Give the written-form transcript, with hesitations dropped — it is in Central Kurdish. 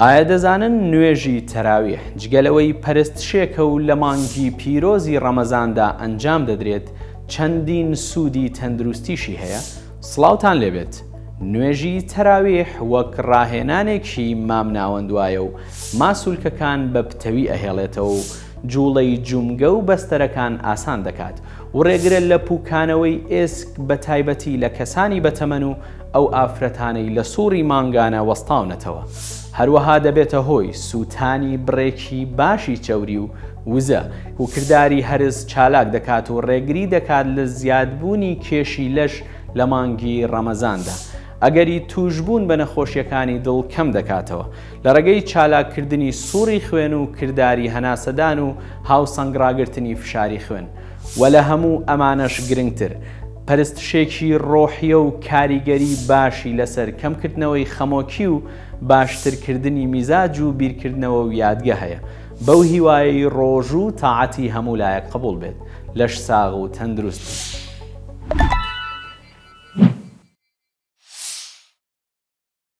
ئایا دەزانن نوێژی تەراویح جگەلەوەی پەرستشێکە و لە مانگی پیرۆزی ڕەمەزاندا ئەنجام دەدرێت چەندین سوودی تەندروستیشی هەیە؟ سڵاوتان لێبێت. نوێژی تەراویح وەک ڕاهێنانێکی مام ناوەندوایە و ماسوولکەکان بە پتەوی ئەهێڵێتەوە و جوڵەی جومگە و بەستەرەکان ئاسان دەکات و ڕێگرێت لە پووکانەوەی ئێسک بە تایبەتی لە کەسانی بەتەمەن و ئەو ئافرەتانەی لە سووڕی مانگانە وەستاونەتەوە. هەروەها دەبێتە هۆی سووتانی بڕێکی باشی چەوری و وزە و کردداری هەرز چالاک دەکات و ڕێگری دەکات لە زیادبوونی کێشی لەش لە مانگی ڕەمەزاندا. ئەگەری توشبوون بە نەخۆشیەکانی دڵ کەم دەکاتەوە لە ڕێگەی چالاکردنی سووڕی خوێن و کردداری هەناسەدان و هاوسەنگڕاگرتنی فشاری خوێن. و لە هەموو ئەمانەش گرنگتر پەرستشێکی ڕۆحیە و کاریگەری باشی لەسەر کەمکردنەوەی خەمۆکی و باشترکردنی میزاج و بیرکردنەوە و یادگە هەیە. بەو هیوایەی ڕۆژ و تاعەتی هەموو لایەک قبوڵ بێت. لەش ساغ و تەندروست.